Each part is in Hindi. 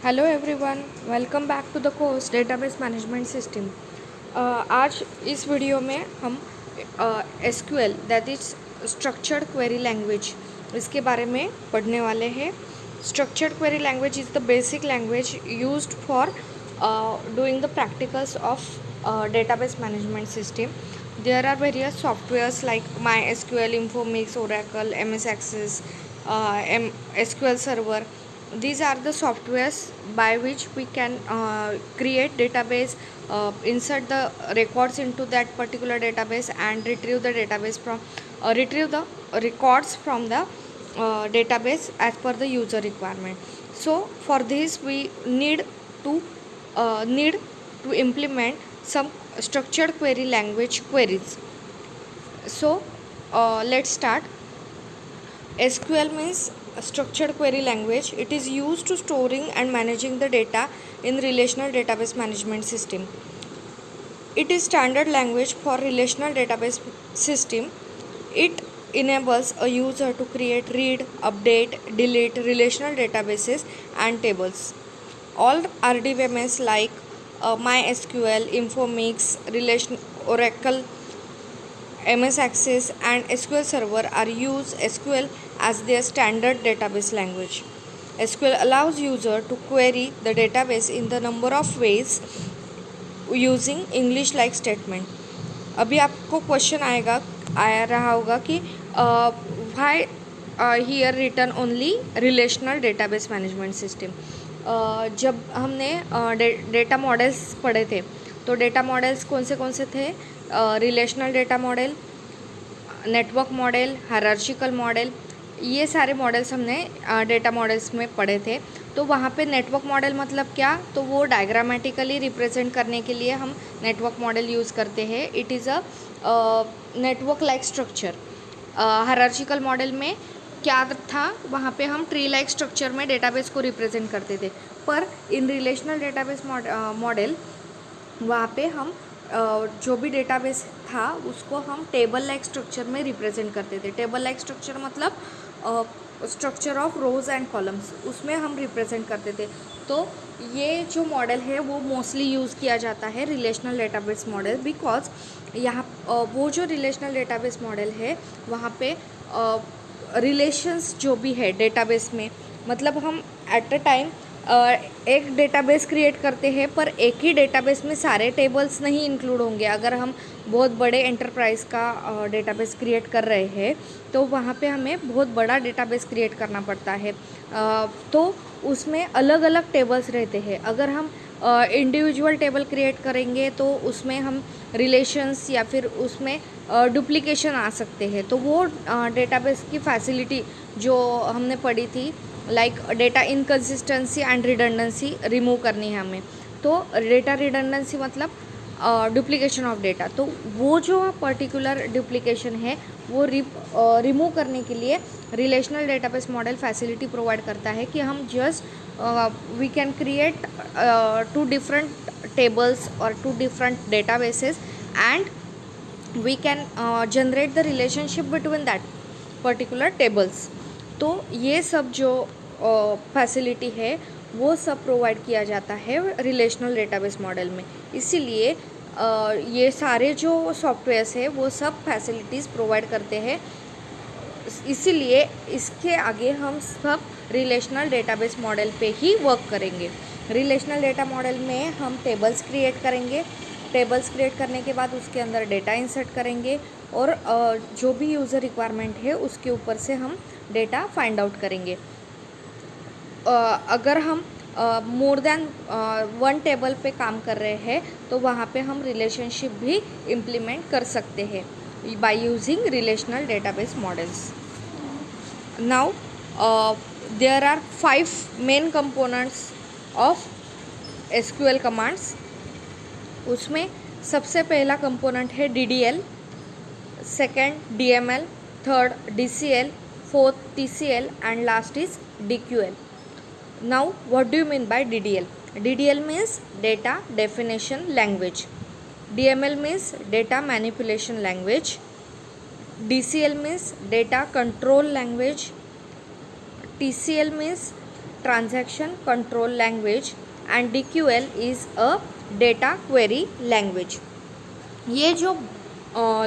Hello everyone, welcome back to the course database management system. आज इस वीडियो में हम SQL that is structured query language इसके बारे में पढ़ने वाले हैं। Structured query language is the basic language used for doing the practicals of database management system. There are various softwares like MySQL, Informix, Oracle, MS Access, SQL Server. These are the softwares by which we can create database, insert the records into that particular database, and retrieve the database from retrieve the records from the database as per the user requirement. So for this we need to implement some structured query language queries. So let's start. SQL means structured query language. It is used to storing and managing the data in relational database management system. It is standard language for relational database system. It enables a user to create, read, update, delete relational databases and tables. All RDBMS like MySQL, Informix, Oracle, MS Access and SQL Server are use SQL as their standard database language. SQL allows user to query the database in the number of ways using English like statement. अभी आपको क्वेश्चन आया रहा होगा कि why here return only relational database management system. जब हमने डेटा मॉडल्स पढ़े थे तो डेटा मॉडल्स कौन से थे? Relational data model, network model, hierarchical model, ये सारे मॉडल्स हमने डेटा मॉडल्स में पढ़े थे. तो वहाँ पे नेटवर्क मॉडल मतलब क्या? तो वो डायग्रामेटिकली रिप्रेजेंट करने के लिए हम नेटवर्क मॉडल यूज़ करते हैं. It is a network like structure. Hierarchical model में क्या था? वहाँ पे हम ट्री लाइक स्ट्रक्चर में डेटाबेस को रिप्रेजेंट करते थे. पर इन रिलेशनल डेटाबेस मॉडल वहाँ पे हम जो भी डेटाबेस था उसको हम टेबल लाइक स्ट्रक्चर में रिप्रेजेंट करते थे. टेबल लाइक स्ट्रक्चर मतलब structure of rose and columns, उसमें हम रिप्रेजेंट करते थे. तो ये जो मॉडल है वो मोस्टली यूज़ किया जाता है रिलेशनल डेटाबेस मॉडल, बिकॉज यहाँ वो जो रिलेशनल डेटाबेस मॉडल है वहाँ पे रिलेशंस जो भी है डेटाबेस में, मतलब हम एट अ टाइम एक डेटाबेस क्रिएट करते हैं पर एक ही डेटाबेस में सारे टेबल्स नहीं इंक्लूड होंगे. अगर हम बहुत बड़े एंटरप्राइज का डेटाबेस क्रिएट कर रहे हैं तो वहाँ पे हमें बहुत बड़ा डेटाबेस क्रिएट करना पड़ता है. तो उसमें अलग अलग टेबल्स रहते हैं. अगर हम इंडिविजुअल टेबल क्रिएट करेंगे तो उसमें हम रिलेशंस या फिर उसमें डुप्लीकेशन आ सकते हैं. तो वो डेटाबेस की फैसिलिटी जो हमने पढ़ी थी like data inconsistency and redundancy remove करनी है हमें. तो डेटा रिडंडेंसी मतलब डुप्लीकेशन ऑफ डेटा. तो वो जो पर्टिकुलर डुप्लीकेशन है वो रिमूव करने के लिए relational database model facility provide करता है कि हम just we can create two different tables or two different databases and we can generate the relationship between that particular tables. तो ये सब जो फैसिलिटी है वो सब प्रोवाइड किया जाता है रिलेशनल डेटाबेस मॉडल में. इसीलिए ये सारे जो सॉफ्टवेयर्स है वो सब फैसिलिटीज़ प्रोवाइड करते हैं. इसीलिए इसके आगे हम सब रिलेशनल डेटाबेस मॉडल पे ही वर्क करेंगे. रिलेशनल डेटा मॉडल में हम टेबल्स क्रिएट करेंगे. टेबल्स क्रिएट करने के बाद उसके अंदर डेटा इंसर्ट करेंगे और जो भी यूज़र रिक्वायरमेंट है उसके ऊपर से हम डेटा फाइंड आउट करेंगे. अगर हम मोर देन वन टेबल पे काम कर रहे हैं तो वहाँ पे हम रिलेशनशिप भी इम्प्लीमेंट कर सकते हैं by using relational database models. Now there are 5 main components of SQL commands. उसमें सबसे पहला कंपोनेंट है DDL, second DML, third DCL, fourth TCL and last is DQL. Now what do you mean by DDL? DDL means data definition language, DML means data manipulation language, DCL means data control language, TCL means transaction control language and DQL is a data query language. ये जो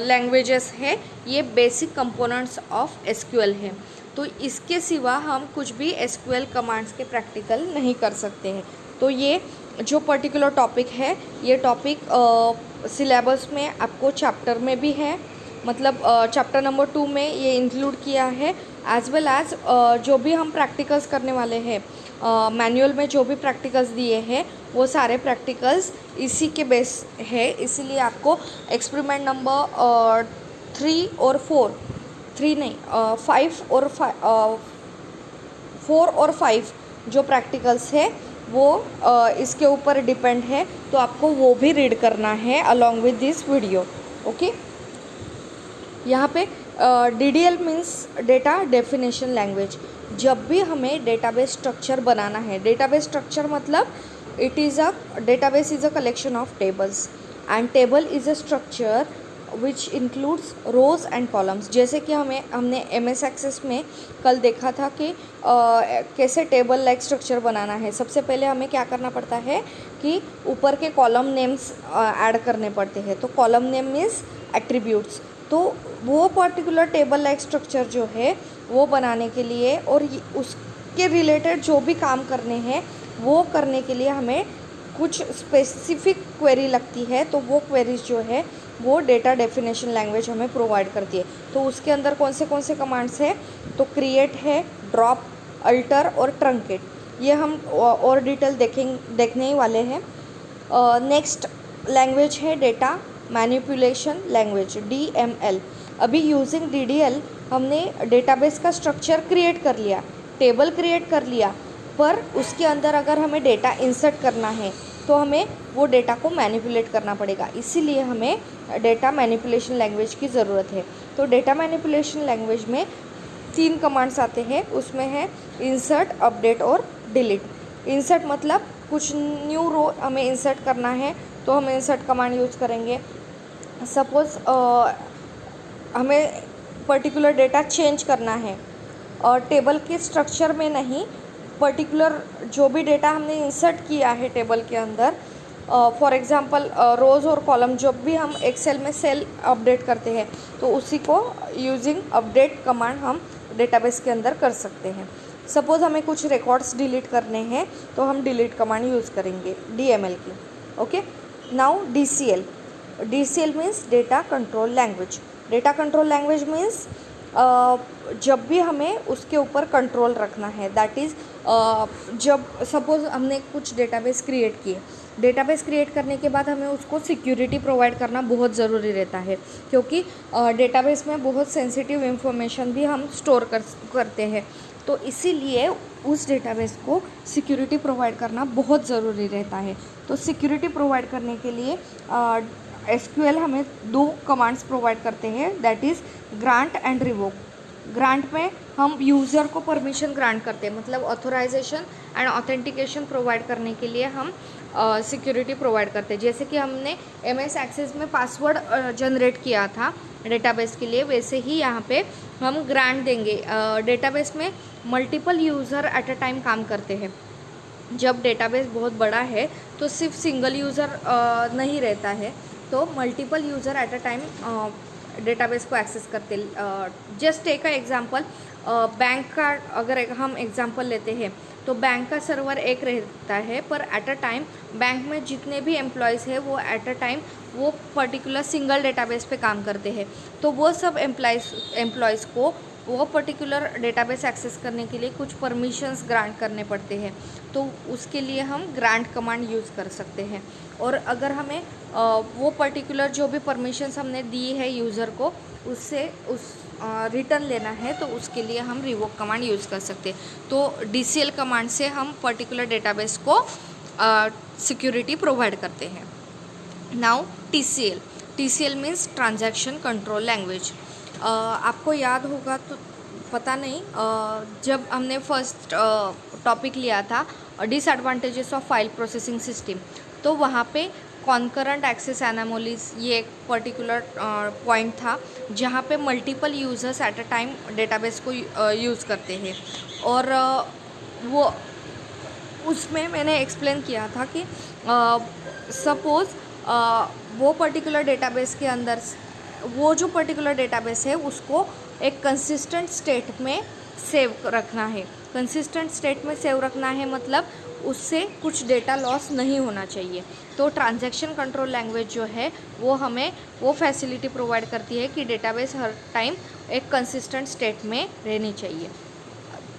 लैंग्वेजेस है ये बेसिक कंपोनेंट्स ऑफ एसक्यूएल है। तो इसके सिवा हम कुछ भी एसक्यूएल कमांड्स के प्रैक्टिकल नहीं कर सकते हैं। तो ये जो पर्टिकुलर टॉपिक है ये टॉपिक सिलेबस में आपको चैप्टर में भी है, मतलब चैप्टर नंबर 2 में ये इंक्लूड किया है, एज वेल एज जो भी हम प्रैक्टिकल्स करने वाले हैं मैनुअल में जो भी प्रैक्टिकल्स दिए हैं वो सारे प्रैक्टिकल्स इसी के बेस है। इसीलिए आपको एक्सपेरिमेंट नंबर 3 और 4 3 नहीं 5 और 4 और 5 जो प्रैक्टिकल्स है वो इसके ऊपर डिपेंड है, तो आपको वो भी रीड करना है along with this video. Okay, यहाँ पे DDL means data definition language. जब भी हमें डेटाबेस स्ट्रक्चर बनाना है, डेटाबेस स्ट्रक्चर मतलब database is a collection of tables and table is a structure which includes rows and columns. जैसे कि हमने MS एक्सेस में कल देखा था कि कैसे टेबल लाइक स्ट्रक्चर बनाना है। सबसे पहले हमें क्या करना पड़ता है कि ऊपर के कॉलम नेम्स ऐड करने पड़ते हैं। तो कॉलम नेम मीन्स एट्रीब्यूट्स। तो वो पर्टिकुलर टेबल लाइक स्ट्रक्चर जो है वो बनाने के लिए और उसके रिलेटेड जो भी काम करने हैं वो करने के लिए हमें कुछ स्पेसिफिक क्वेरी लगती है। तो वो क्वेरीज जो है वो डेटा डेफिनेशन लैंग्वेज हमें प्रोवाइड करती है। तो उसके अंदर कौन से कमांड्स है, तो क्रिएट है, ड्रॉप, अल्टर और ट्रंकेट, ये हम और डिटेल देखने ही वाले हैं। नेक्स्ट लैंग्वेज है डेटा मैनिपुलेशन लैंग्वेज DML। अभी यूजिंग DDL हमने डेटाबेस का स्ट्रक्चर क्रिएट कर लिया, टेबल क्रिएट कर लिया, पर उसके अंदर अगर हमें डेटा इंसर्ट करना है तो हमें वो डेटा को मैनिपुलेट करना पड़ेगा। इसीलिए हमें डेटा मैनिपुलेशन लैंग्वेज की ज़रूरत है। तो डेटा मैनिपुलेशन लैंग्वेज में 3 कमांड्स आते हैं, उसमें है इंसर्ट, अपडेट और डिलीट। इंसर्ट मतलब कुछ न्यू रो हमें इंसर्ट करना है तो हम इंसर्ट कमांड यूज़ करेंगे। सपोज़ हमें पर्टिकुलर डेटा चेंज करना है और टेबल के स्ट्रक्चर में नहीं, पर्टिकुलर जो भी डेटा हमने इंसर्ट किया है टेबल के अंदर, फॉर एग्ज़ाम्पल रोज़ और कॉलम जब भी हम एक्सेल में सेल अपडेट करते हैं तो उसी को यूजिंग अपडेट कमांड हम डेटाबेस के अंदर कर सकते हैं। सपोज़ हमें कुछ रिकॉर्ड्स डिलीट करने हैं तो हम डिलीट कमांड यूज़ करेंगे DML की। Okay, now DCL means data control language. Data control language means जब भी हमें उसके ऊपर कंट्रोल रखना है, दैट इज़ जब सपोज़ हमने कुछ डेटाबेस क्रिएट किए, डेटाबेस क्रिएट करने के बाद हमें उसको सिक्योरिटी प्रोवाइड करना बहुत ज़रूरी रहता है, क्योंकि डेटाबेस में बहुत सेंसिटिव इंफॉर्मेशन भी हम स्टोर करते हैं। तो इसीलिए उस डेटाबेस को सिक्योरिटी प्रोवाइड करना बहुत ज़रूरी रहता है। तो सिक्योरिटी प्रोवाइड करने के लिए SQL हमें 2 कमांड्स प्रोवाइड करते हैं, that is grant and revoke. Grant में हम यूज़र को परमिशन ग्रांट करते हैं, मतलब ऑथोराइजेशन एंड ऑथेंटिकेशन प्रोवाइड करने के लिए हम सिक्योरिटी प्रोवाइड करते हैं। जैसे कि हमने MS एक्सेस में पासवर्ड जनरेट किया था डेटाबेस के लिए, वैसे ही यहाँ पे हम ग्रांट देंगे। डेटाबेस में multiple user at a time काम करते हैं। जब डेटाबेस बहुत बड़ा है तो सिर्फ सिंगल यूज़र नहीं रहता है, तो multiple user at a time database को एक्सेस करते। Just take a example, bank का अगर हम एग्जांपल लेते हैं तो बैंक का सर्वर एक रहता है, पर एट अ टाइम बैंक में जितने भी एम्प्लॉयज़ हैं वो एट अ टाइम वो पर्टिकुलर सिंगल डेटाबेस पे काम करते हैं। तो वो सब एम्प्लॉयज़ को वो पर्टिकुलर डेटाबेस एक्सेस करने के लिए कुछ परमिशंस ग्रांट करने पड़ते हैं, तो उसके लिए हम ग्रांट कमांड यूज़ कर सकते हैं। और अगर हमें वो पर्टिकुलर जो भी परमिशंस हमने दी है यूज़र को उससे रिटर्न लेना है, तो उसके लिए हम रिवोक कमांड यूज़ कर सकते हैं। तो DCL कमांड से हम पर्टिकुलर डेटाबेस को सिक्योरिटी प्रोवाइड करते हैं। Now TCL means transaction control language. आपको याद होगा तो पता नहीं, जब हमने फर्स्ट टॉपिक लिया था disadvantages of file processing system, तो वहाँ पे कॉन्करेंट एक्सेस एनामोलीज ये एक पर्टिकुलर पॉइंट था जहाँ पे multiple users eight a time database को यूज़ करते हैं। और वो उसमें मैंने एक्सप्लेन किया था कि सपोज़ वो पर्टिकुलर डेटाबेस के अंदर वो जो पर्टिकुलर डेटाबेस है उसको एक कंसिस्टेंट स्टेट में सेव रखना है। कंसिस्टेंट स्टेट में सेव रखना है मतलब उससे कुछ डेटा लॉस नहीं होना चाहिए। तो ट्रांजैक्शन कंट्रोल लैंग्वेज जो है वो हमें वो फैसिलिटी प्रोवाइड करती है कि डेटाबेस हर टाइम एक कंसिस्टेंट स्टेट में रहनी चाहिए।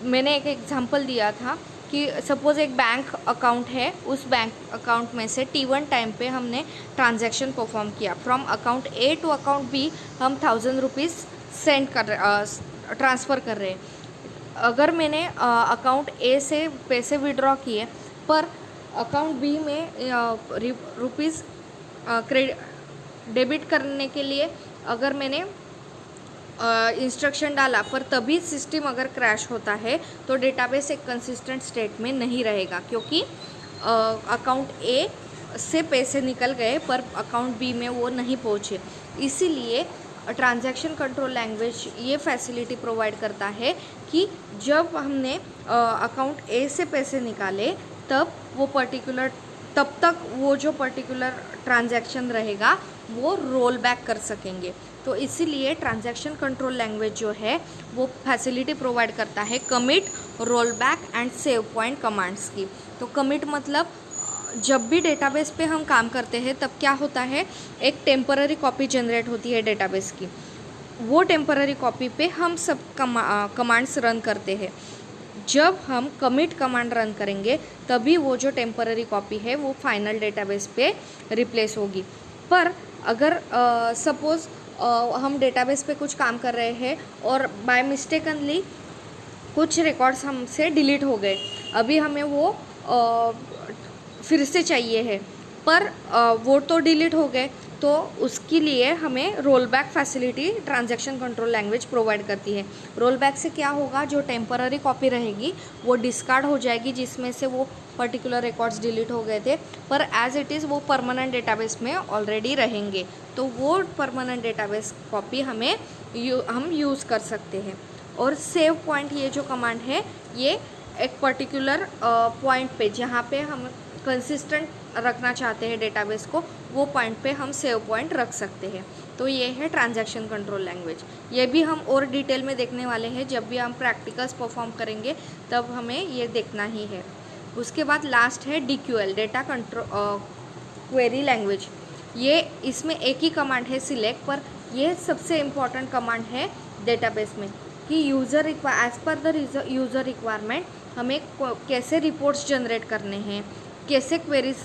मैंने एक एग्जांपल दिया था कि सपोज़ एक बैंक अकाउंट है, उस बैंक अकाउंट में से T1 टाइम पे हमने ट्रांजैक्शन परफॉर्म किया। From account A to account B हम 1000 रुपीज़ सेंड ट्रांसफ़र कर रहे हैं। अगर मैंने अकाउंट ए से पैसे विड्रॉ किए पर अकाउंट बी में रुपीज़ डेबिट करने के लिए अगर मैंने इंस्ट्रक्शन डाला पर तभी सिस्टम अगर क्रैश होता है तो डेटाबेस एक कंसिस्टेंट स्टेट में नहीं रहेगा, क्योंकि अकाउंट ए से पैसे निकल गए पर अकाउंट बी में वो नहीं पहुँचे। इसीलिए ट्रांजैक्शन कंट्रोल लैंग्वेज ये फैसिलिटी प्रोवाइड करता है कि जब हमने अकाउंट ए से पैसे निकाले तब तक वो जो पर्टिकुलर ट्रांजैक्शन रहेगा वो रोल बैक कर सकेंगे। तो इसीलिए ट्रांजैक्शन कंट्रोल लैंग्वेज जो है वो फैसिलिटी प्रोवाइड करता है commit, roll back and save point commands की। तो कमिट मतलब जब भी डेटाबेस पे हम काम करते हैं तब क्या होता है, एक टेम्पररी कॉपी जनरेट होती है डेटाबेस की। वो टेम्पररी कॉपी पे हम सब कमांड्स रन करते हैं। जब हम कमिट कमांड रन करेंगे तभी वो जो टेम्पररी कॉपी है वो फाइनल डेटाबेस पे रिप्लेस होगी। पर अगर सपोज़ हम डेटाबेस पे कुछ काम कर रहे हैं और बाय मिस्टेकनली कुछ रिकॉर्ड्स हमसे डिलीट हो गए, अभी हमें वो फिर से चाहिए है पर वो तो डिलीट हो गए, तो उसके लिए हमें roll back facility transaction control language provide करती है। रोल बैक से क्या होगा, जो टेम्पररी कॉपी रहेगी वो डिस्कार्ड हो जाएगी जिसमें से वो पर्टिकुलर रिकॉर्ड्स डिलीट हो गए थे, पर एज इट इज़ वो परमानेंट डेटाबेस में ऑलरेडी रहेंगे। तो वो परमानेंट डेटाबेस कॉपी हम यूज़ कर सकते हैं। और सेव पॉइंट ये जो कमांड है ये एक पर्टिकुलर पॉइंट पे जहाँ पे हम कंसिस्टेंट रखना चाहते हैं डेटाबेस को, वो पॉइंट पे हम सेव पॉइंट रख सकते हैं। तो ये है ट्रांजैक्शन कंट्रोल लैंग्वेज। ये भी हम और डिटेल में देखने वाले हैं, जब भी हम प्रैक्टिकल्स परफॉर्म करेंगे तब हमें ये देखना ही है। उसके बाद लास्ट है DQL, data control query language. ये इसमें एक ही कमांड है सिलेक्ट, पर यह सबसे इम्पॉर्टेंट कमांड है डेटाबेस में कि user as per the user requirement हमें कैसे रिपोर्ट्स जनरेट करने हैं, कैसे क्वेरीज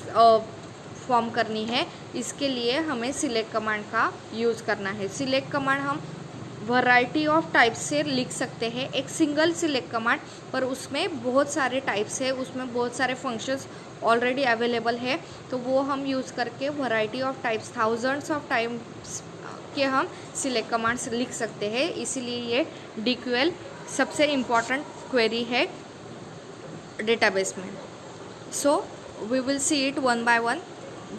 फॉर्म करनी है, इसके लिए हमें सिलेक्ट कमांड का यूज़ करना है। सिलेक्ट कमांड हम वैरायटी ऑफ टाइप्स से लिख सकते हैं। एक सिंगल सिलेक्ट कमांड पर उसमें बहुत सारे टाइप्स है, उसमें बहुत सारे फंक्शंस ऑलरेडी अवेलेबल है, तो वो हम यूज़ करके variety of types, thousands of types के हम सिलेक्ट कमांड्स लिख सकते हैं। इसीलिए ये DQL सबसे इम्पॉर्टेंट क्वेरी है डेटाबेस में। So we will see it one by one.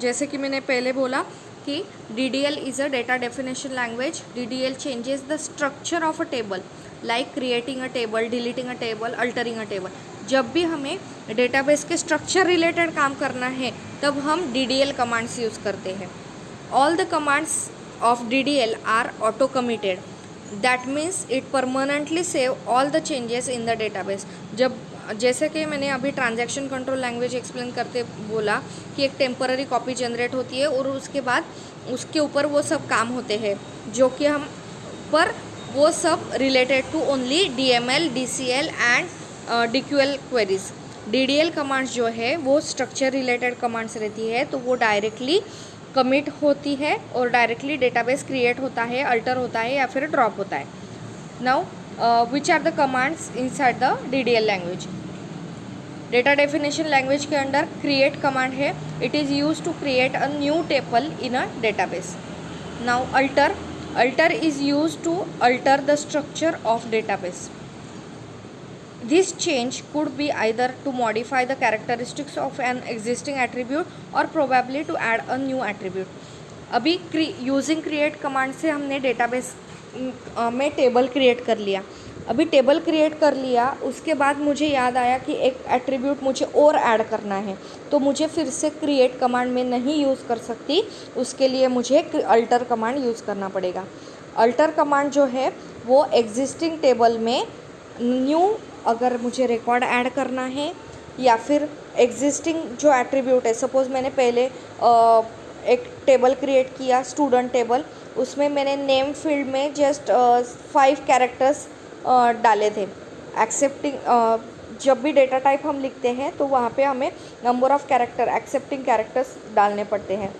जैसे कि मैंने पहले बोला कि DDL is a data definition language. DDL changes the structure of a table, like creating a table, deleting a table, altering a table. जब भी हमें डेटाबेस के स्ट्रक्चर रिलेटेड काम करना है तब हम DDL कमांड्स यूज़ करते हैं। All the commands of DDL are auto committed, that means it permanently save all the changes in the database. जैसे कि मैंने अभी ट्रांजैक्शन कंट्रोल लैंग्वेज एक्सप्लेन करते बोला कि एक टेम्पररी कॉपी जनरेट होती है और उसके बाद उसके ऊपर वो सब काम होते हैं जो कि हम पर वो सब related to only DML, DCL एंड DQL क्वेरीज। DDL कमांड्स जो है वो स्ट्रक्चर रिलेटेड कमांड्स रहती है, तो वो डायरेक्टली कमिट होती है और डायरेक्टली डेटाबेस क्रिएट होता है, अल्टर होता है या फिर ड्रॉप होता है। Now which are the commands inside the DDL language. Data definition language के अंडर क्रिएट कमांड है। It is use to create a new table in a database. Now alter is use to alter the structure of database. This change could be either to modify the characteristics of an existing attribute or probably to add a new attribute. अभी यूजिंग क्रिएट कमांड से हमने डेटाबेस में टेबल क्रिएट कर लिया, अभी टेबल क्रिएट कर लिया, उसके बाद मुझे याद आया कि एक एट्रीब्यूट मुझे और ऐड करना है, तो मुझे फिर से क्रिएट कमांड में नहीं यूज़ कर सकती, उसके लिए मुझे अल्टर कमांड यूज़ करना पड़ेगा। अल्टर कमांड जो है वो एग्जिस्टिंग टेबल में न्यू अगर मुझे रिकॉर्ड ऐड करना है, या फिर एग्जिस्टिंग जो एट्रीब्यूट है, सपोज़ मैंने पहले एक टेबल क्रिएट किया स्टूडेंट टेबल, उसमें मैंने नेम फील्ड में जस्ट 5 कैरेक्टर्स डाले थे। एक्सेप्टिंग जब भी डेटा टाइप हम लिखते हैं तो वहाँ पे हमें number of character accepting characters डालने पड़ते हैं,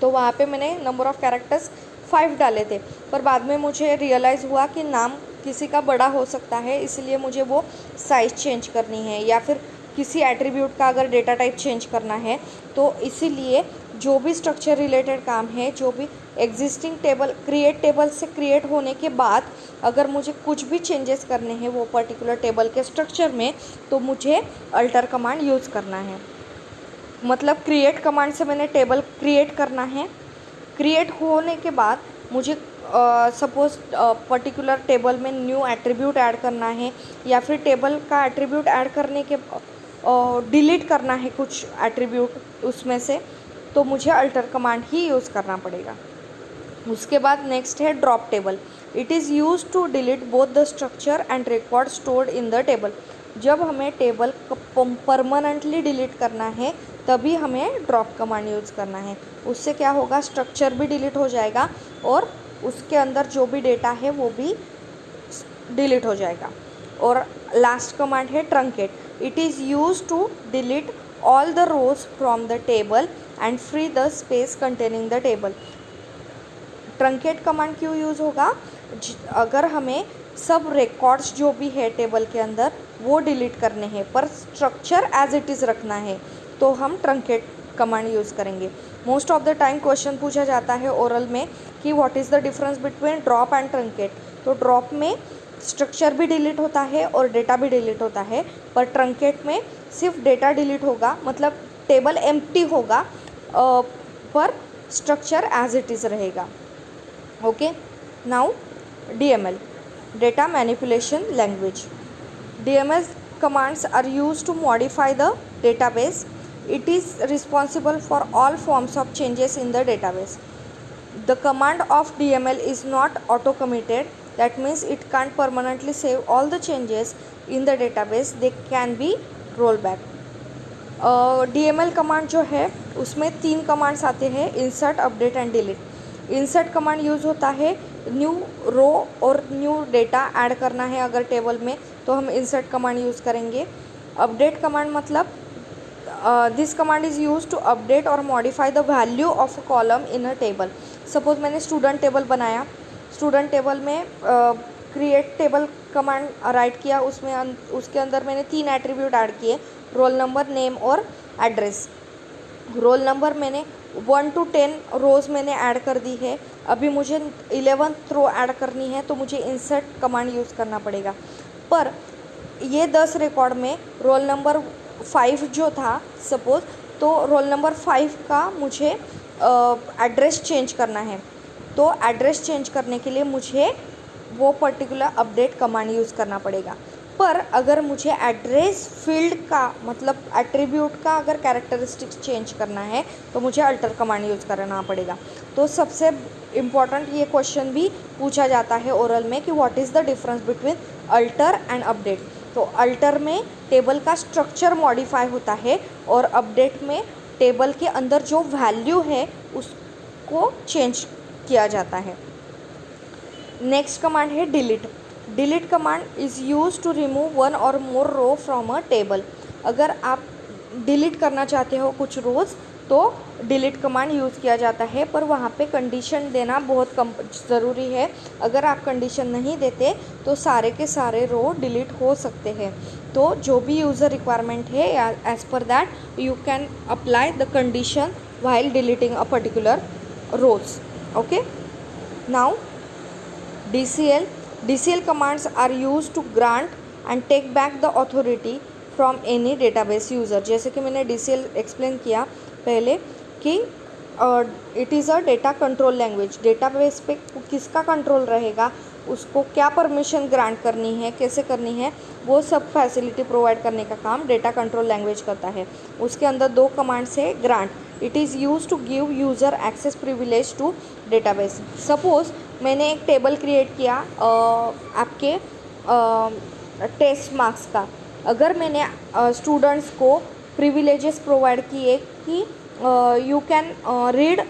तो वहाँ पे मैंने नंबर ऑफ़ कैरेक्टर्स 5 डाले थे। पर बाद में मुझे रियलाइज़ हुआ कि नाम किसी का बड़ा हो सकता है, इसलिए मुझे वो साइज़ चेंज करनी है, या फिर किसी एट्रीब्यूट का अगर डेटा टाइप चेंज करना है, तो इसीलिए जो भी स्ट्रक्चर रिलेटेड काम है, जो भी एग्जिस्टिंग टेबल टेबल से क्रिएट होने के बाद अगर मुझे कुछ भी चेंजेस करने हैं वो पर्टिकुलर टेबल के स्ट्रक्चर में, तो मुझे अल्टर कमांड यूज़ करना है। मतलब क्रिएट कमांड से मैंने टेबल क्रिएट करना है, क्रिएट होने के बाद मुझे सपोज़ पर्टिकुलर टेबल में न्यू एट्रीब्यूट ऐड करना है, या फिर टेबल का एट्रीब्यूट ऐड करने के डिलीट करना है कुछ एट्रीब्यूट उसमें से, तो मुझे अल्टर कमांड ही यूज़ करना पड़ेगा। उसके बाद नेक्स्ट है drop table. It is use to delete both the structure and record stored in the table. जब हमें टेबल परमानेंटली डिलीट करना है तभी हमें ड्रॉप कमांड यूज़ करना है। उससे क्या होगा, स्ट्रक्चर भी डिलीट हो जाएगा और उसके अंदर जो भी डेटा है वो भी डिलीट हो जाएगा। और लास्ट कमांड है truncate. It is use to delete all the rows from the table and free the space containing the table. Truncate command क्यों यूज़ होगा, अगर हमें सब रिकॉर्ड्स जो भी है टेबल के अंदर वो डिलीट करने हैं पर स्ट्रक्चर एज इट इज़ रखना है, तो हम ट्रंकेट कमांड यूज़ करेंगे। Most of the time question पूछा जाता है ओरल में कि what is the difference between drop and truncate. तो ड्रॉप में स्ट्रक्चर भी डिलीट होता है और डेटा भी डिलीट होता है, पर ट्रंकेट में सिर्फ डेटा डिलीट होगा, मतलब टेबल एम्प्टी होगा, पर स्ट्रक्चर एज इट इज़ रहेगा। Okay, now DML, data manipulation language. DML commands are used to modify the database. It is responsible for all forms of changes in the database. The command of DML is not auto-committed. That means it can't permanently save all the changes in the database. They can be rollback. DML command जो है उसमें 3 कमांड्स आते हैं, insert, update and delete. Insert command use होता है न्यू रो और न्यू डेटा ऐड करना है अगर टेबल में, तो हम इंसर्ट कमांड यूज़ करेंगे। अपडेट कमांड मतलब this command is use to update और modify the value of a column in a table. Suppose मैंने स्टूडेंट टेबल बनाया, स्टूडेंट टेबल में क्रिएट टेबल कमांड राइट किया, उसमें उसके अंदर मैंने 3 एट्रीब्यूट ऐड किए, रोल नंबर, नेम और एड्रेस। रोल नंबर मैंने 1 to 10 रोज़ मैंने ऐड कर दी है, अभी मुझे 11th रो ऐड करनी है, तो मुझे इंसर्ट कमांड यूज़ करना पड़ेगा। पर ये 10 रिकॉर्ड में रोल नंबर 5 जो था सपोज़, तो रोल नंबर 5 का मुझे एड्रेस चेंज करना है, तो एड्रेस चेंज करने के लिए मुझे वो पर्टिकुलर अपडेट कमांड यूज़ करना पड़ेगा। पर अगर मुझे एड्रेस फील्ड का मतलब एट्रीब्यूट का अगर कैरेक्टरिस्टिक्स चेंज करना है तो मुझे अल्टर कमांड यूज़ करना पड़ेगा। तो सबसे इम्पॉर्टेंट ये क्वेश्चन भी पूछा जाता है ओरल में कि what is the difference between alter and update. तो अल्टर में टेबल का स्ट्रक्चर मॉडिफाई होता है और अपडेट में टेबल के अंदर जो वैल्यू है उसको चेंज किया जाता है। नेक्स्ट कमांड है delete. Delete command is use to remove 1 or more row from a table. अगर आप डिलीट करना चाहते हो कुछ रोज़ तो डिलीट कमांड यूज़ किया जाता है, पर वहाँ पे कंडीशन देना बहुत कम ज़रूरी है। अगर आप कंडीशन नहीं देते तो सारे के सारे रो डिलीट हो सकते हैं। तो जो भी यूज़र रिक्वायरमेंट है as per that you can apply the condition while deleting a particular rows. Okay, now DCL commands are used to grant and take back the authority from any database user. जैसे कि मैंने DCL एक्सप्लेन किया पहले कि it is a data control language. Database पे किसका कंट्रोल रहेगा, उसको क्या परमिशन ग्रांट करनी है, कैसे करनी है, वो सब फैसिलिटी प्रोवाइड करने का काम डेटा कंट्रोल लैंग्वेज करता है। उसके अंदर 2 कमांड्स है। Grant, it is use to give user access privilege to database. Suppose मैंने एक टेबल क्रिएट किया आपके टेस्ट मार्क्स का। अगर मैंने स्टूडेंट्स को प्रिविलेजेस प्रोवाइड किए कि you can read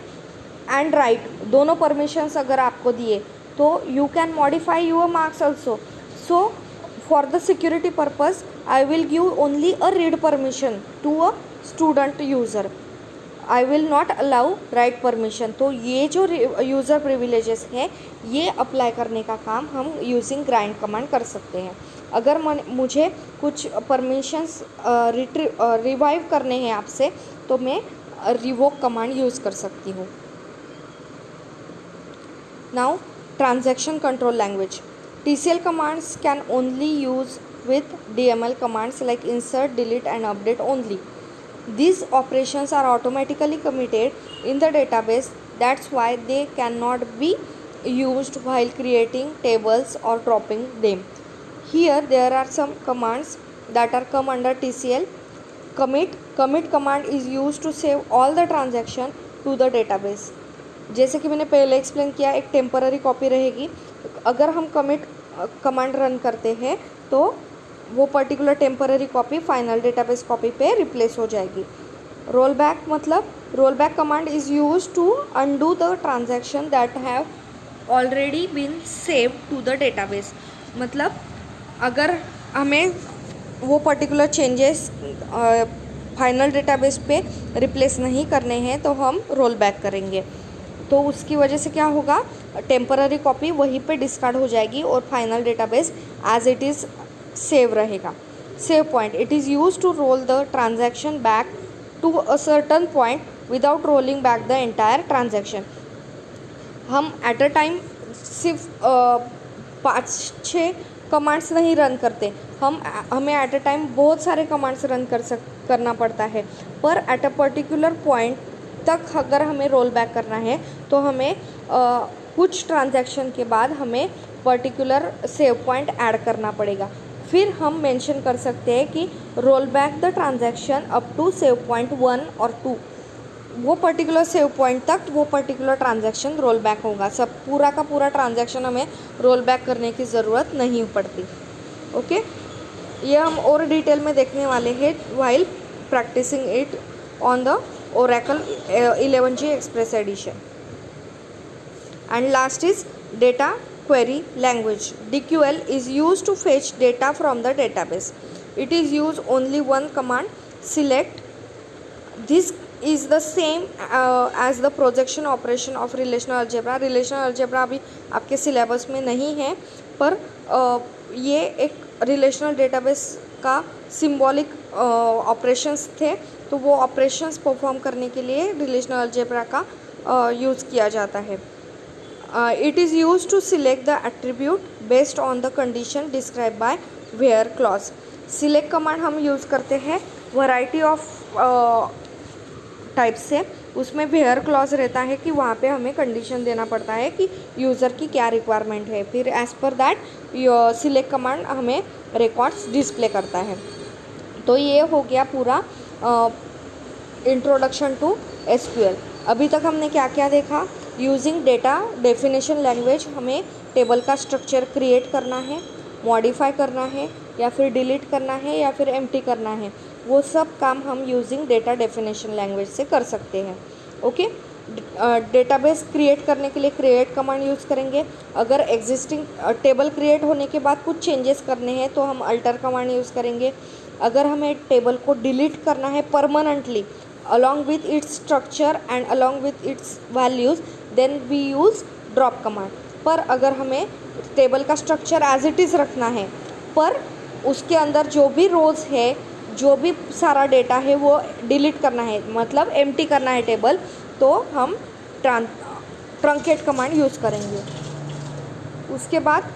and write, दोनों परमिशंस अगर आपको दिए, तो you can modify your marks also. So for the security purpose I will give only a read permission to a student user, I will not allow write permission. तो ये जो यूज़र प्रिविलेजेस हैं ये अप्लाई करने का काम हम यूजिंग ग्रांट कमांड कर सकते हैं। अगर मुझे कुछ परमिशंस रिवाइव करने हैं आपसे, तो मैं रिवोक कमांड यूज़ कर सकती हूँ। Now transaction control language, TCL commands can only use with DML commands like insert, delete and update only. These operations are automatically committed in the database. That's why they cannot be used while creating tables or dropping them. Here there are some commands that are come under TCL. Commit command is used to save all the transaction to the database. जैसे कि मैंने पहले एक्सप्लेन किया, एक टेम्पररी कॉपी रहेगी। अगर हम कमिट कमांड रन करते हैं तो वो particular temporary copy final database copy पे रिप्लेस हो जाएगी। रोल बैक मतलब roll back command is use to undo the transaction that have already been save to the database. मतलब अगर हमें वो पर्टिकुलर चेंजेस फाइनल डेटाबेस पे रिप्लेस नहीं करने हैं तो हम रोल बैक करेंगे। तो उसकी वजह से क्या होगा, टेम्पररी कॉपी वहीं पे डिस्कार्ड हो जाएगी और final database as it is save रहेगा। Save point, it is use to roll the transaction back to a certain point without rolling back the entire transaction. हम एट अ टाइम सिर्फ 5-6 कमांड्स नहीं रन करते, हमें एट अ टाइम बहुत सारे कमांड्स रन करना पड़ता है। पर एट अ पर्टिकुलर पॉइंट तक अगर हमें रोल बैक करना है तो हमें कुछ ट्रांजैक्शन के बाद हमें पर्टिकुलर सेव पॉइंट ऐड करना पड़ेगा। फिर हम मेंशन कर सकते हैं कि roll back the transaction up to save point 1 और 2। वो पर्टिकुलर सेव पॉइंट तक वो पर्टिकुलर ट्रांजैक्शन रोल बैक होगा। सब पूरा का पूरा ट्रांजैक्शन हमें रोल बैक करने की ज़रूरत नहीं पड़ती। ओके, ये हम और डिटेल में देखने वाले हैं while practicing it on the Oracle 11G Express Edition. And last is data query language. DQL is used to fetch data from the database. It is used only one command, select. This is the same as the projection operation of relational algebra. Relational algebra अभी आपके सिलेबस में नहीं है, पर ये एक रिलेशनल डेटाबेस का सिम्बॉलिक ऑपरेशंस थे, तो वो ऑपरेशंस परफॉर्म करने के लिए रिलेशनल अलजेब्रा का यूज़ किया जाता है। It is use to select the attribute based on the condition describe by where clause. Select command हम यूज़ करते हैं वैरायटी ऑफ टाइप से, उसमें वेयर क्लॉज रहता है कि वहाँ पे हमें कंडीशन देना पड़ता है कि यूज़र की क्या रिक्वायरमेंट है, फिर as per that select command हमें रिकॉर्ड्स डिस्प्ले करता है। तो ये हो गया पूरा इंट्रोडक्शन टू एसक्यूएल। अभी तक हमने क्या क्या देखा, यूजिंग डेटा डेफिनेशन लैंग्वेज हमें टेबल का स्ट्रक्चर क्रिएट करना है, मॉडिफाई करना है, या फिर डिलीट करना है, या फिर एम्प्टी करना है, वो सब काम हम यूजिंग डेटा डेफिनेशन लैंग्वेज से कर सकते हैं। ओके, डेटाबेस क्रिएट करने के लिए क्रिएट कमांड यूज़ करेंगे। अगर एग्जिस्टिंग टेबल क्रिएट होने के बाद कुछ चेंजेस करने हैं तो हम अल्टर कमांड यूज़ करेंगे। अगर हमें टेबल को डिलीट करना है permanently along with its structure and along with its values, then we use drop command। पर अगर हमें टेबल का स्ट्रक्चर एज इट इज़ रखना है, पर उसके अंदर जो भी रोज़ है, जो भी सारा डेटा है वो डिलीट करना है, मतलब एम्प्टी करना है टेबल, तो हम ट्रंकेट कमांड यूज़ करेंगे। उसके बाद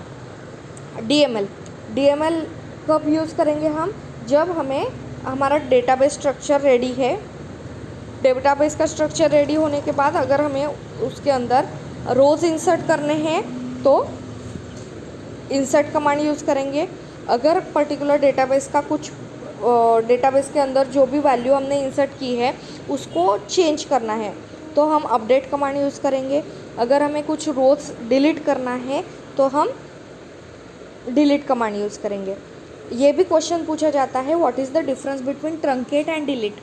DML कब यूज़ करेंगे हम, जब हमें हमारा डेटाबेस स्ट्रक्चर रेडी है। डेटाबेस का स्ट्रक्चर रेडी होने के बाद अगर हमें उसके अंदर रोज़ इंसर्ट करने हैं तो इंसर्ट कमांड यूज़ करेंगे। अगर पर्टिकुलर डेटाबेस का कुछ डेटाबेस के अंदर जो भी वैल्यू हमने इंसर्ट की है उसको चेंज करना है तो हम अपडेट कमांड यूज़ करेंगे। अगर हमें कुछ रोज डिलीट करना है तो हम डिलीट कमांड यूज़ करेंगे। ये भी क्वेश्चन पूछा जाता है what is the difference between truncate and delete.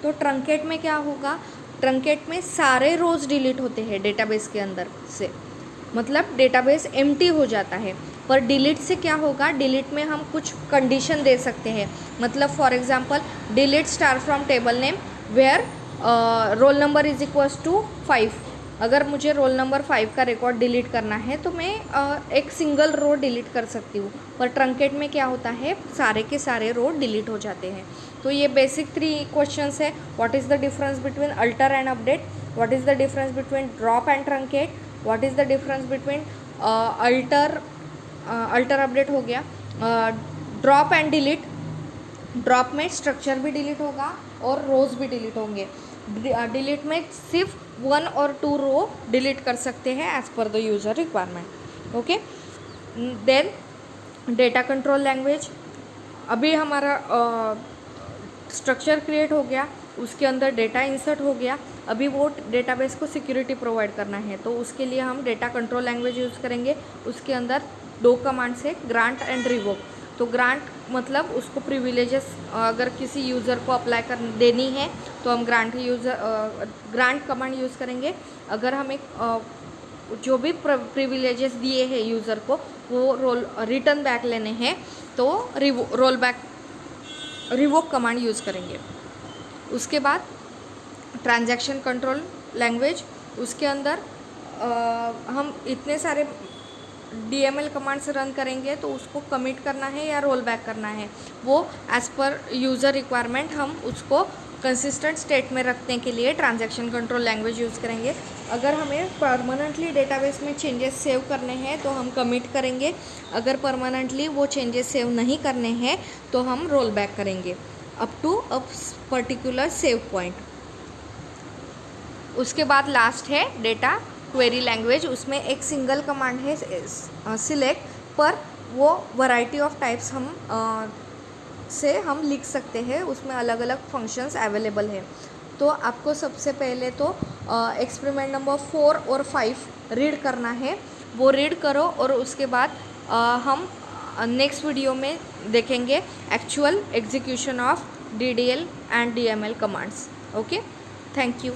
तो ट्रंकेट में क्या होगा, ट्रंकेट में सारे रोज डिलीट होते हैं डेटाबेस के अंदर से, मतलब डेटाबेस एम्प्टी हो जाता है। पर डिलीट से क्या होगा, डिलीट में हम कुछ कंडीशन दे सकते हैं, मतलब for example delete star from table name where roll number is equals to 5। अगर मुझे रोल नंबर 5 का रिकॉर्ड डिलीट करना है तो मैं एक सिंगल रो डिलीट कर सकती हूँ। पर ट्रंकेट में क्या होता है, सारे के सारे रो डिलीट हो जाते हैं। तो ये बेसिक 3 क्वेश्चंस है। What is the difference between alter and update, what is the difference between drop and truncate, what is the difference between alter update हो गया, ड्रॉप एंड डिलीट। ड्रॉप में स्ट्रक्चर भी डिलीट होगा और रोज भी डिलीट होंगे। डिलीट में सिर्फ 1 और 2 रो डिलीट कर सकते हैं as per the user requirement. Okay, then data control language. अभी हमारा स्ट्रक्चर क्रिएट हो गया, उसके अंदर डेटा इंसर्ट हो गया। अभी वो डेटाबेस को सिक्योरिटी प्रोवाइड करना है तो उसके लिए हम डेटा कंट्रोल लैंग्वेज यूज़ करेंगे। उसके अंदर 2 कमांड्स है, ग्रांट एंड रिवोक। तो ग्रांट मतलब उसको प्रिविलेजेस अगर किसी यूज़र को अप्लाई कर देनी है तो हम ग्रांट कमांड यूज़ करेंगे। अगर हमें जो भी प्रिविलेजेस दिए हैं यूज़र को वो रिटर्न बैक लेने हैं तो रिवोक कमांड यूज़ करेंगे। उसके बाद ट्रांजैक्शन कंट्रोल लैंग्वेज, उसके अंदर हम इतने सारे DML कमांड्स रन करेंगे तो उसको कमिट करना है या रोल बैक करना है, वो एज़ पर यूज़र रिक्वायरमेंट हम उसको कंसिस्टेंट स्टेट में रखने के लिए ट्रांजैक्शन कंट्रोल लैंग्वेज यूज़ करेंगे। अगर हमें परमानेंटली डेटाबेस में चेंजेस सेव करने हैं तो हम कमिट करेंगे। अगर परमानेंटली वो चेंजेस सेव नहीं करने हैं तो हम रोल बैक करेंगे up to a particular save point. उसके बाद लास्ट है डेटा क्वेरी लैंग्वेज। उसमें एक सिंगल कमांड है सिलेक्ट, पर वो वैरायटी ऑफ टाइप्स हम लिख सकते हैं, उसमें अलग अलग फंक्शंस अवेलेबल है। तो आपको सबसे पहले तो एक्सपेरिमेंट नंबर 4 और 5 रीड करना है, वो रीड करो और उसके बाद हम नेक्स्ट वीडियो में देखेंगे actual execution of DDL and DML commands. Okay, thank you.